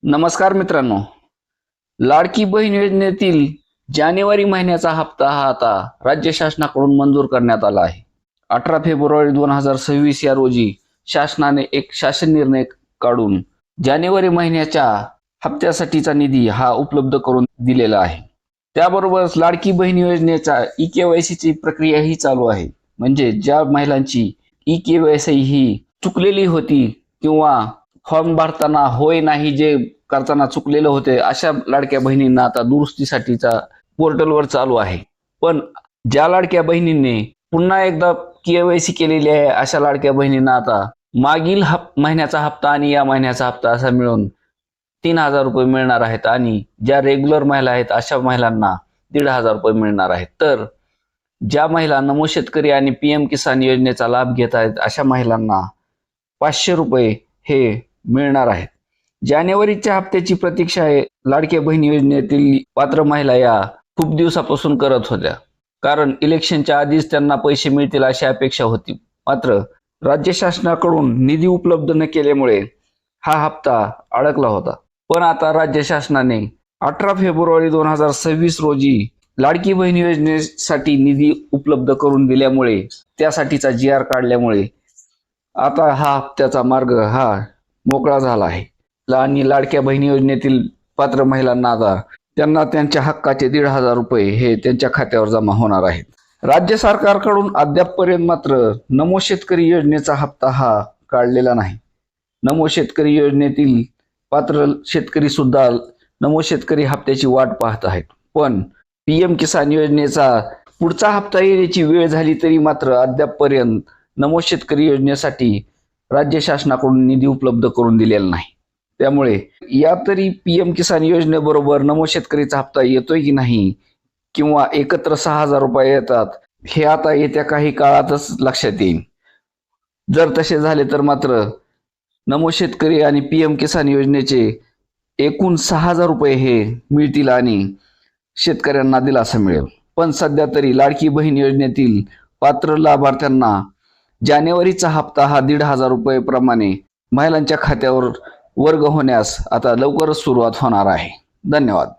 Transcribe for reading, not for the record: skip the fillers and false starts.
नमस्कार मित्रांनो, लाडकी बहीण योजनेतील जानेवारी महिन्याचा हप्ता हा आता राज्य शासनाकडून मंजूर करण्यात आला आहे. 18 फेब्रुवारी 2026 या रोजी शासनाने एक शासन निर्णय काढून जानेवारी महिन्याच्या हप्त्यासाठीचा निधी हा उपलब्ध करून दिलेला आहे. त्याबरोबरच लाडकी बहीण योजनेचा ई-केवायसी ची प्रक्रिया ही चालू आहे. म्हणजे ज्या महिलांची ई-केवायसी ही चुकलेली होती किंवा फॉर्म भरताना होय नाही जे करताना चुकलेलं होते, अशा लाडक्या बहिणींना आता दुरुस्तीसाठीचा पोर्टलवर चालू आहे. पण ज्या लाडक्या बहिणींनी पुन्हा एकदा केवायसी केलेली आहे, अशा लाडक्या बहिणींना आता मागील महिन्याचा हप्ता आणि या महिन्याचा हप्ता असा मिळून 3,000 रुपये मिळणार आहेत आणि ज्या रेग्युलर महिला आहेत अशा महिलांना 1,500 रुपये मिळणार आहेत. तर ज्या महिला नमो शेतकरी आणि PM किसान योजनेचा लाभ घेत आहेत अशा महिलांना 500 रुपये हे मिळणार आहेत. जानेवारीच्या हप्त्याची प्रतीक्षा लाडक्या बहीण योजनेतील पात्र महिला या खूप दिवसापासून करत होत्या, कारण इलेक्शनच्या आधीच त्यांना पैसे मिळतील अशी अपेक्षा होती. मात्र राज्य शासनाकडून निधी उपलब्ध न केल्यामुळे हा हप्ता अडकला होता. पण आता राज्य शासनाने 18 फेब्रुवारी 2026 रोजी लाडकी बहीण योजनेसाठी निधी उपलब्ध करून दिल्यामुळे, त्यासाठीचा GR काढल्यामुळे आता हा हप्त्याचा मार्ग हा मोकळा झाला आहे. आणि लाडक्या बहिणी योजनेतील पात्र महिलांना आता त्यांना त्यांच्या हक्काचे 1,500 रुपये हे त्यांच्या खात्यावर जमा होणार आहेत. राज्य सरकारकडून अद्यापपर्यंत मात्र नमो शेतकरी योजनेचा हप्ता हा काढलेला नाही. नमो शेतकरी योजनेतील पात्र शेतकरी सुद्धा नमो शेतकरी हप्त्याची वाट पाहत आहेत. पण PM किसान योजनेचा पुढचा हप्ता येण्याची वेळ झाली तरी मात्र अद्यापपर्यंत नमो शेतकरी योजनेसाठी राज्य शासनाकडून निधी उपलब्ध करून दिलेला नाही. त्यामुळे या तरी PM किसान योजनेबरोबर नमो शेतकरीचा हप्ता येतोय की नाही, किंवा एकत्र 6,000 रुपये येतात, हे आता येत्या काही काळातच लक्षात येईल. जर तसे झाले तर मात्र नमो शेतकरी आणि PM किसान योजनेचे एकूण 6,000 रुपये हे मिळतील आणि शेतकऱ्यांना दिलासा मिळेल. पण सध्या तरी लाडकी बहीण योजनेतील पात्र लाभार्थ्यांना जानेवारीचा हप्ता हा 1,500 रुपये प्रमाणे महिलांच्या खात्यावर वर्ग होण्यास आता लवकरच सुरुवात होणार आहे. धन्यवाद.